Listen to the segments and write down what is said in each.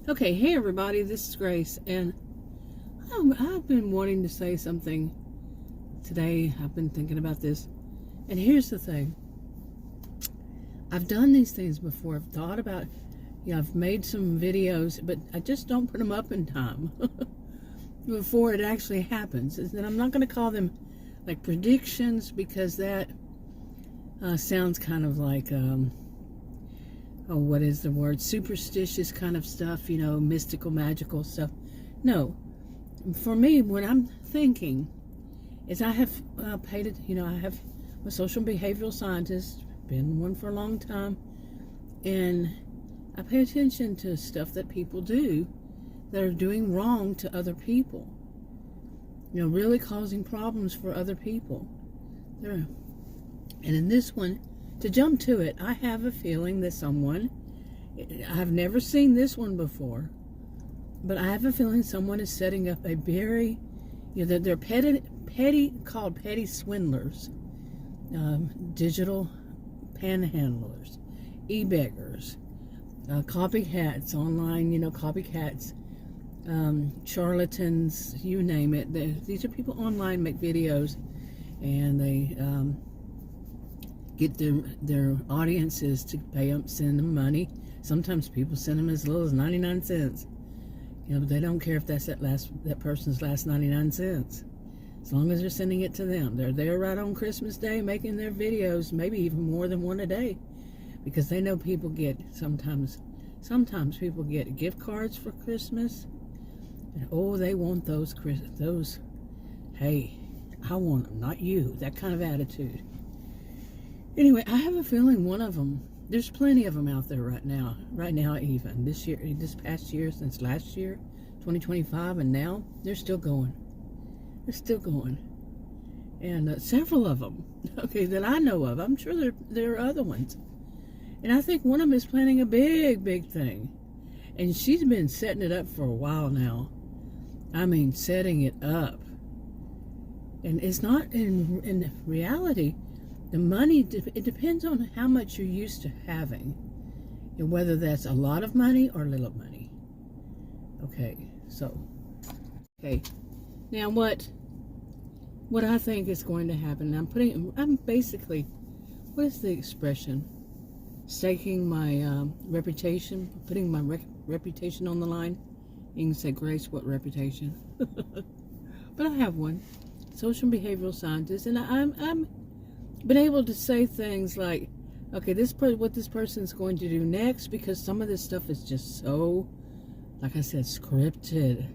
Okay, hey everybody, this is Grace, and I've been wanting to say something today. I've been thinking about this, and here's the thing. I've done these things before. I've thought about, I've made some videos, but I just don't put them up in time before it actually happens. And I'm not going to call them like predictions, because that sounds kind of like what is the word? Superstitious kind of stuff, mystical, magical stuff. No, for me, what I'm thinking is I have I'm a social behavioral scientist, been one for a long time, and I pay attention to stuff that people do that are doing wrong to other people, really causing problems for other people. And in this one, to jump to it, I have a feeling that someone, I've never seen this one before, but I have a feeling someone is setting up a very, that they're called petty swindlers, digital panhandlers, e-beggars, copycats, online, copycats, charlatans, you name it. These are people online, make videos, and they get their audiences to pay them, send them money. Sometimes people send them as little as 99 cents. But they don't care if that's that person's last 99 cents. As long as they're sending it to them. They're there right on Christmas Day making their videos, maybe even more than one a day, because they know people get, sometimes people get gift cards for Christmas. And they want those, hey, I want them, not you. That kind of attitude. Anyway, I have a feeling one of them, there's plenty of them out there right now even, this past year, since last year, 2025, and now, they're still going. And several of them, that I know of. I'm sure there are other ones. And I think one of them is planning a big, big thing. And she's been setting it up for a while now. I mean, setting it up. And it's not, in reality, the money, it depends on how much you're used to having, and whether that's a lot of money or little money. Now what I think is going to happen, I'm basically, what is the expression? Staking my reputation, putting my reputation on the line. You can say, Grace, what reputation? But I have one, social behavioral scientist, and I'm been able to say things like, okay, what this person's going to do next, because some of this stuff is just so, like I said, scripted.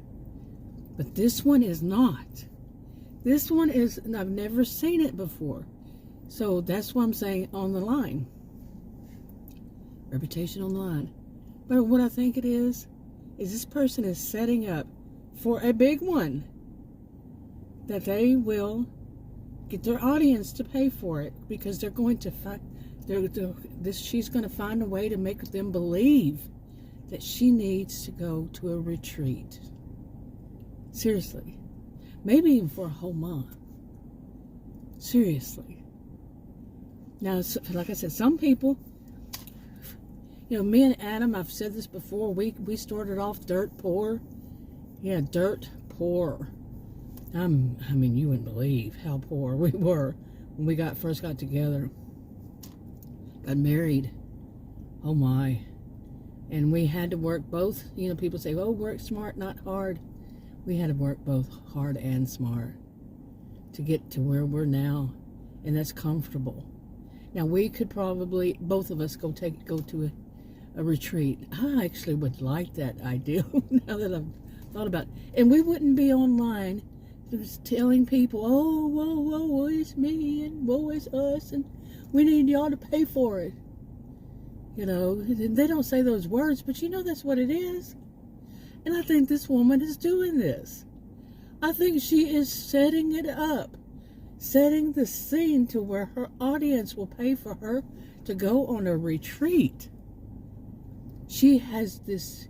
But this one is not. This one is, I've never seen it before. So that's why I'm saying on the line. Reputation on the line. But what I think it is this person is setting up for a big one, that they will get their audience to pay for it, because they're going to she's going to find a way to make them believe that she needs to go to a retreat. Seriously. Maybe even for a whole month. Seriously. Now, like I said, some people, me and Adam, I've said this before, we started off dirt poor. Yeah, dirt poor. I mean, you wouldn't believe how poor we were when we first got together. Got married. Oh my. And we had to work both. People say, work smart, not hard. We had to work both hard and smart to get to where we're now. And that's comfortable. Now, we could probably, both of us, go to a retreat. I actually would like that idea now that I've thought about it. And we wouldn't be online just telling people, woe is me, and woe is us, and we need y'all to pay for it. They don't say those words, but that's what it is. And I think this woman is doing this. I think she is setting it up, setting the scene to where her audience will pay for her to go on a retreat. She has this,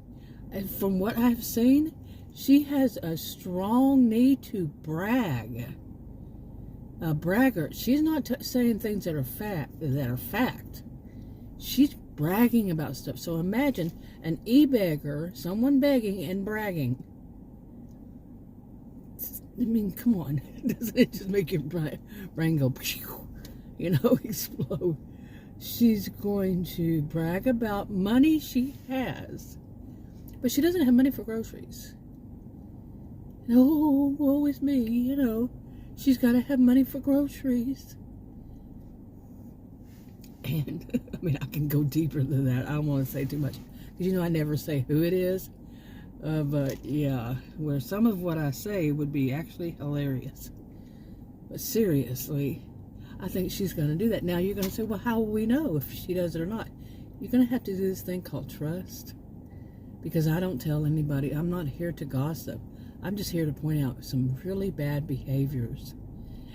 and from what I've seen, she has a strong need to brag. A braggart. She's not saying things that are fact. She's bragging about stuff. So imagine an e-beggar, someone begging and bragging. I mean, come on. Doesn't it just make your brain go, explode? She's going to brag about money she has, but she doesn't have money for groceries. Oh, woe is me, She's got to have money for groceries. And, I mean, I can go deeper than that. I don't want to say too much. Because, I never say who it is. But, yeah, where some of what I say would be actually hilarious. But seriously, I think she's going to do that. Now, you're going to say, well, how will we know if she does it or not? You're going to have to do this thing called trust. Because I don't tell anybody. I'm not here to gossip. I'm just here to point out some really bad behaviors.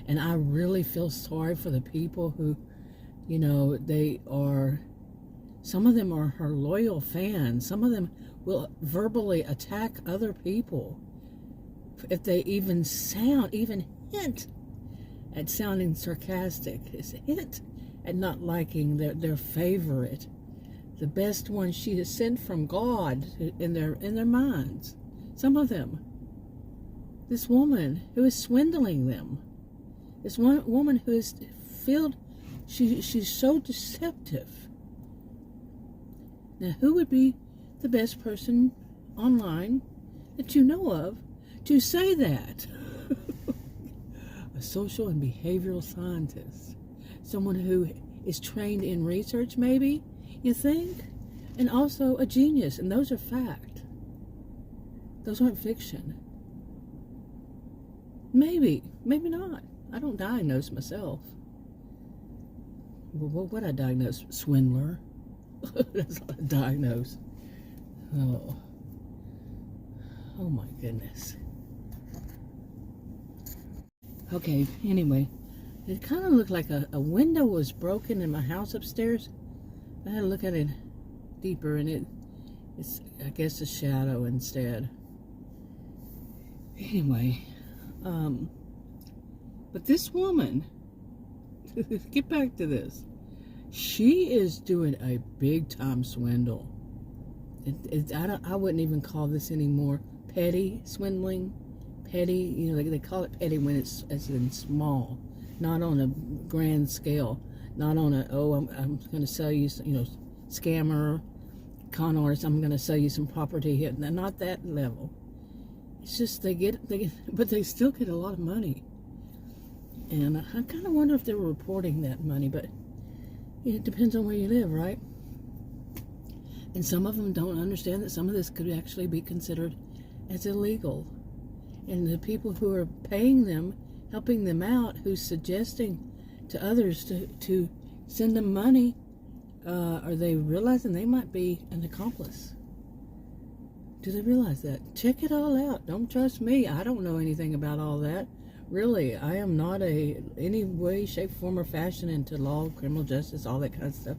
And I really feel sorry for the people who, some of them are her loyal fans. Some of them will verbally attack other people if they even hint at sounding sarcastic, hint at not liking their favorite, the best one she has sent from God in their minds. Some of them. This woman who is swindling them. This one woman who is filled, she's so deceptive. Now, who would be the best person online that you know of to say that? A social and behavioral scientist. Someone who is trained in research, maybe, you think? And also a genius, and those are fact. Those aren't fiction. Maybe not. I don't diagnose myself. Well, what would I diagnose? Swindler? That's not a diagnose. Oh my goodness. Okay, anyway, it kind of looked like a window was broken in my house upstairs. I had to look at it deeper, and it's I guess a shadow instead. Anyway, but this woman, get back to this. She is doing a big time swindle. I wouldn't even call this anymore petty swindling. Petty, they call it petty when it's in small, not on a grand scale, not on I'm going to sell you, scammer, con artist. I'm going to sell you some property here. Not that level. It's just but they still get a lot of money. And I kind of wonder if they were reporting that money, but it depends on where you live, right? And some of them don't understand that some of this could actually be considered as illegal. And the people who are paying them, helping them out, who's suggesting to others to send them money, are they realizing they might be an accomplice? Do they realize that? Check it all out. Don't trust me. I don't know anything about all that. Really, I am not any way, shape, form, or fashion into law, criminal justice, all that kind of stuff.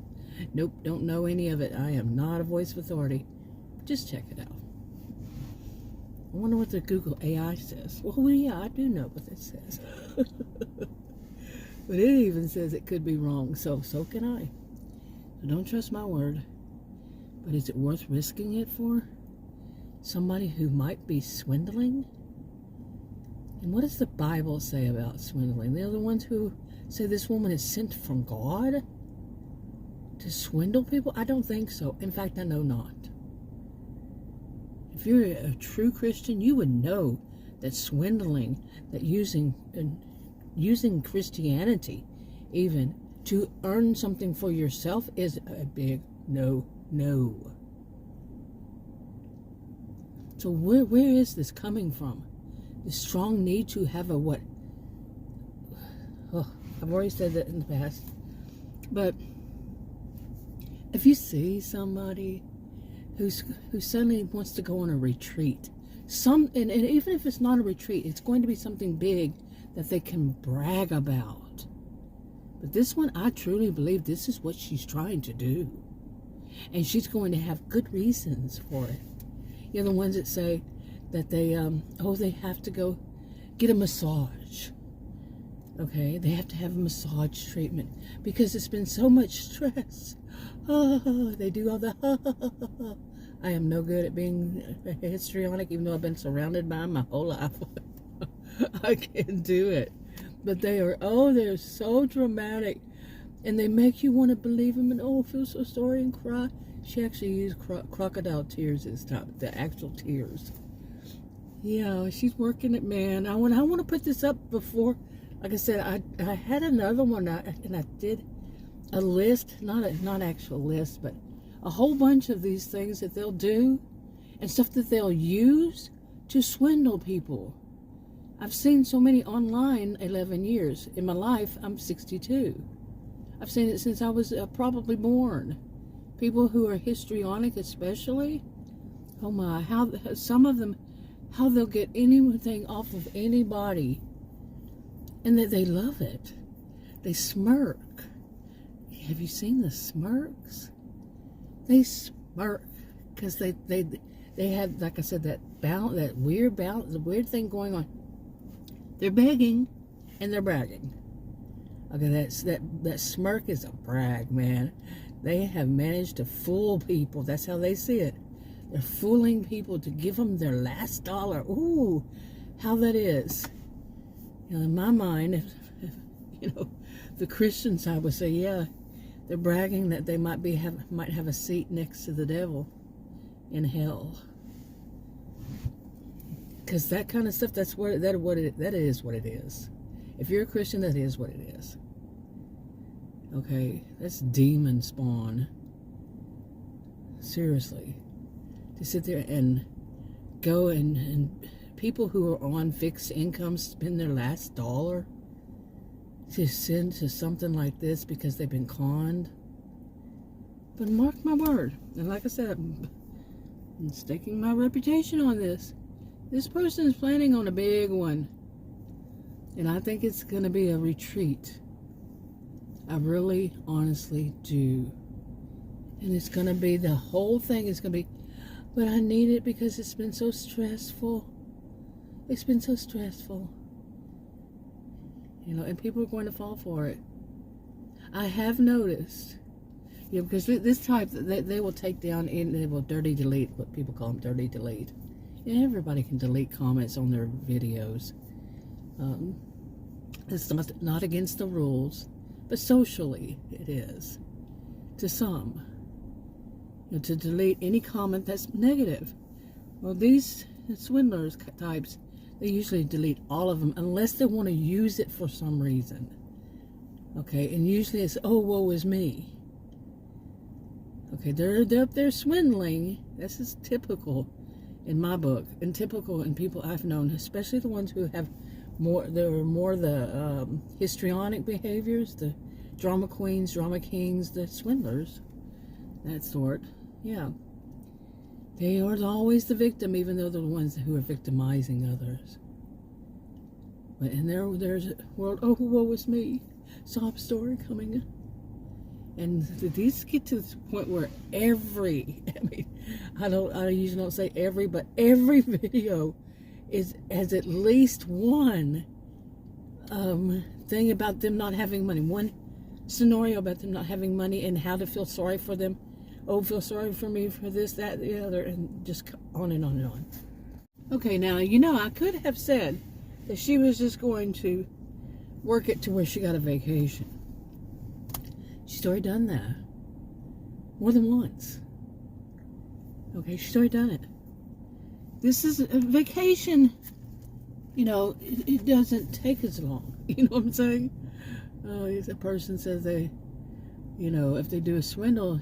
Nope, don't know any of it. I am not a voice of authority. Just check it out. I wonder what the Google AI says. Well, yeah, I do know what it says. But it even says it could be wrong, so can I. So don't trust my word. But is it worth risking it for somebody who might be swindling? And what does the Bible say about swindling? They're the ones who say this woman is sent from God to swindle people? I don't think so. In fact, I know not. If you're a true Christian, you would know that swindling, that using Christianity even to earn something for yourself is a big no. So where is this coming from? The strong need to have a what? Oh, I've already said that in the past. But if you see somebody who suddenly wants to go on a retreat, and even if it's not a retreat, it's going to be something big that they can brag about. But this one, I truly believe this is what she's trying to do. And she's going to have good reasons for it. You're the ones that say that they have to go get a massage. Okay, they have to have a massage treatment because it's been so much stress They do all the I am no good at being histrionic, even though I've been surrounded by them my whole life. I can't do it. But they're so dramatic. And they make you want to believe them and, feel so sorry and cry. She actually used crocodile tears this time, the actual tears. Yeah, she's working it, man. I want to put this up before. Like I said, I had another one, and I did a list, not actual list, but a whole bunch of these things that they'll do and stuff that they'll use to swindle people. I've seen so many online 11 years. In my life, I'm 62. I've seen it since I was probably born. People who are histrionic especially, oh my, how some of them, how they'll get anything off of anybody, and that they love it. They smirk. Have you seen the smirks? They smirk because they have, like I said, that weird balance, the weird thing going on. They're begging and they're bragging. Okay, that smirk is a brag, man. They have managed to fool people. That's how they see it. They're fooling people to give them their last dollar. Ooh, how that is. In my mind, if the Christian side would say, yeah, they're bragging that they might have a seat next to the devil in hell. Because that kind of stuff, that is what it is. If you're a Christian, that is what it is. Okay, that's demon spawn. Seriously. To sit there and go and people who are on fixed income spend their last dollar to send to something like this because they've been conned. But mark my word, and like I said, I'm staking my reputation on this. This person is planning on a big one. And I think it's going to be a retreat. I really, honestly do. And it's going to be, the whole thing is going to be, but I need it because it's been so stressful. It's been so stressful. And people are going to fall for it. I have noticed, because this type, they will take down, and they will dirty delete, what people call them, dirty delete. And everybody can delete comments on their videos. It's not against the rules, but socially it is to some. To delete any comment that's negative. Well, these swindlers types, they usually delete all of them unless they want to use it for some reason. Okay, and usually it's, oh, woe is me. Okay, they're up there swindling. This is typical in my book, and typical in people I've known, especially the ones who have the histrionic behaviors, the drama queens, drama kings, the swindlers, that sort. Yeah. They are always the victim, even though they're the ones who are victimizing others. But in there's a world, oh, woe is me, sob story coming in. And these get to the point where I usually don't say every, but every video has at least one thing about them not having money. One scenario about them not having money and how to feel sorry for them. Oh, feel sorry for me for this, that, the other, and just on and on and on. Okay, now, I could have said that she was just going to work it to where she got a vacation. She's already done that. More than once. Okay, she's already done it. This is a vacation. It doesn't take as long. You know what I'm saying? If a person says they, if they do a swindle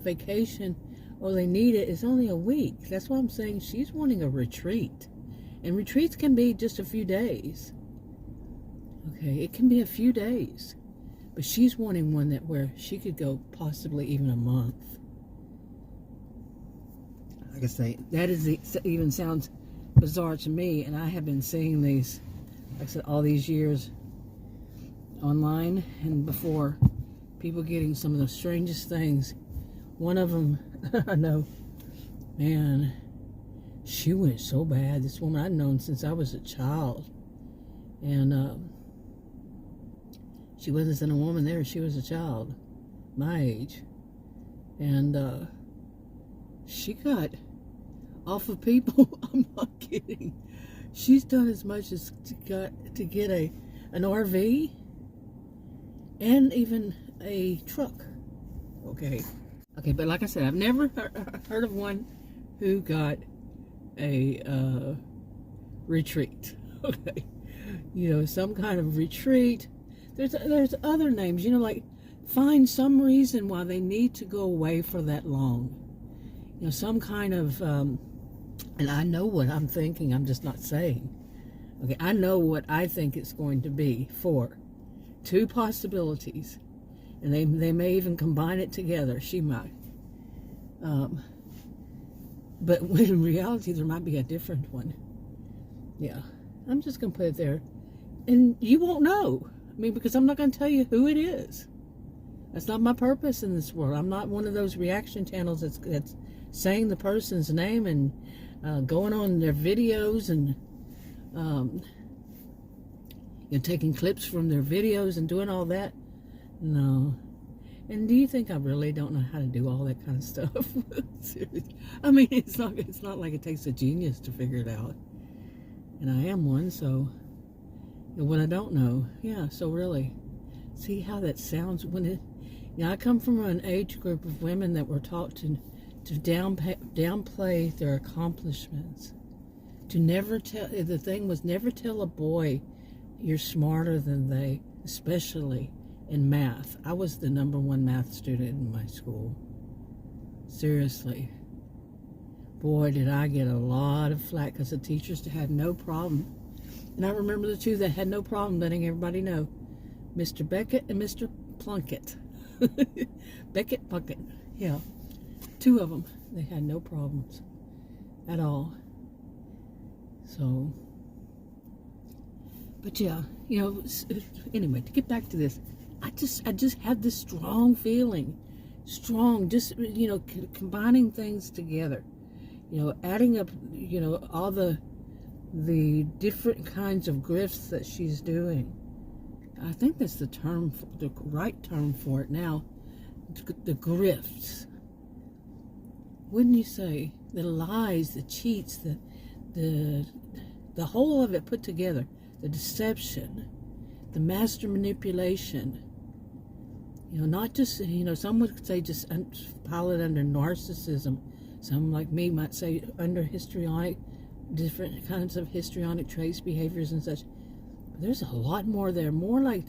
vacation, or they need it, it's only a week. That's why I'm saying she's wanting a retreat. And retreats can be just a few days. Okay, it can be a few days. But she's wanting one where she could go possibly even a month. Like I say, even sounds bizarre to me, and I have been seeing these, like I said, all these years online and before, people getting some of the strangest things. One of them, I know, man, she went so bad. This woman I'd known since I was a child, and she wasn't a woman there. She was a child, my age, And she got off of people. I'm not kidding. She's done as much as to get an RV and even a truck. Okay, but like I said, I've never heard of one who got a retreat. Okay, some kind of retreat. There's other names, like find some reason why they need to go away for that long. Some kind of and I know what I'm thinking, I'm just not saying. Okay, I know what I think it's going to be for. 2 possibilities. And they may even combine it together. She might. But in reality, there might be a different one. Yeah, I'm just going to put it there. And you won't know. Because I'm not going to tell you who it is. That's not my purpose in this world. I'm not one of those reaction channels that's saying the person's name and going on their videos and taking clips from their videos and doing all that. No. And do you think I really don't know how to do all that kind of stuff? Seriously. It's not like it takes a genius to figure it out. And I am one, so what I don't know. Yeah, so really. See how that sounds when it... I come from an age group of women that were taught to downplay their accomplishments. To never tell... The thing was never tell a boy you're smarter than they, especially in math. I was the #1 math student in my school. Seriously. Boy, did I get a lot of flack because the teachers had no problem. And I remember the 2 that had no problem letting everybody know. Mr. Beckett and Mr. Plunkett. Beckett, Plunkett. Yeah. 2 of them. They had no problems at all. So, but yeah, anyway, to get back to this, I just had this strong feeling, just, combining things together, adding up, all the different kinds of grifts that she's doing. I think that's the right term for it now, the grifts. Wouldn't you say? The lies, the cheats, the whole of it put together, the deception, the master manipulation. Not just, some would say just pile it under narcissism. Some like me might say under different kinds of histrionic traits, behaviors and such. But there's a lot more there. More like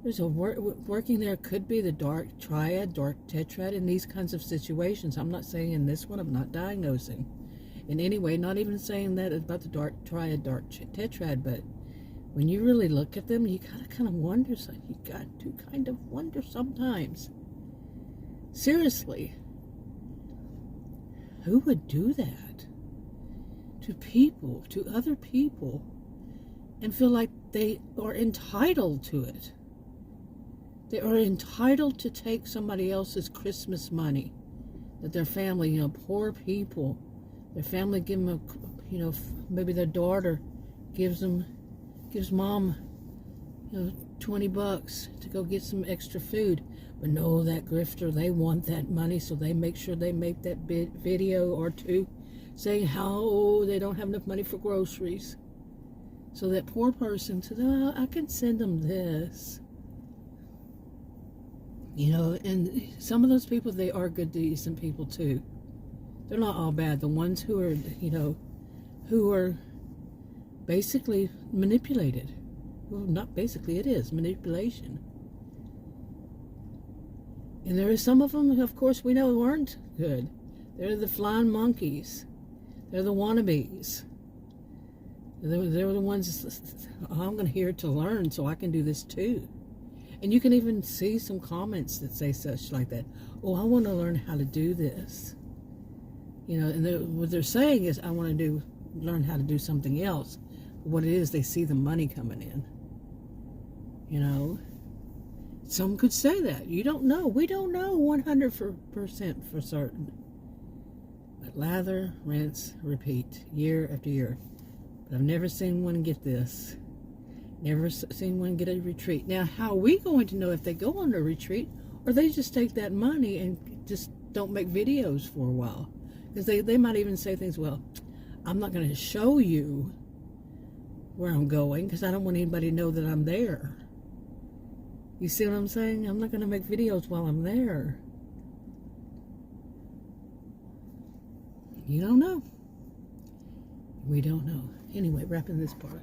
there's working there could be the dark triad, dark tetrad in these kinds of situations. I'm not saying in this one, I'm not diagnosing in any way, not even saying that about the dark triad, dark tetrad, but when you really look at them, you kind of wonder. You got to kind of wonder sometimes. Seriously, who would do that to people, to other people, and feel like they are entitled to it? They are entitled to take somebody else's Christmas money that their family, poor people, their family give them maybe their daughter gives mom, $20 to go get some extra food. But no, that grifter, they want that money, so they make sure they make that video or 2 saying how they don't have enough money for groceries. So that poor person said, oh, I can send them this. And some of those people, they are good, decent people too. They're not all bad. The ones who are, who are basically manipulated. Well, not basically, it is manipulation. And there are some of them, of course, we know aren't good. They're the flying monkeys. They're the wannabes. They're the ones, I'm going to hear to learn so I can do this too. And you can even see some comments that say such like that. Oh, I want to learn how to do this. And what they're saying is, I want to learn how to do something else. What it is, they see the money coming in. Some could say that. You don't know. We don't know 100% for certain. But lather, rinse, repeat, year after year. But I've never seen one get this. Never seen one get a retreat. Now, how are we going to know if they go on a retreat, or they just take that money and just don't make videos for a while. Because they might even say things, well, I'm not going to show you where I'm going because I don't want anybody to know that I'm there. You see what I'm saying? I'm not going to make videos while I'm there. You don't know. We don't know. Anyway, wrapping this part.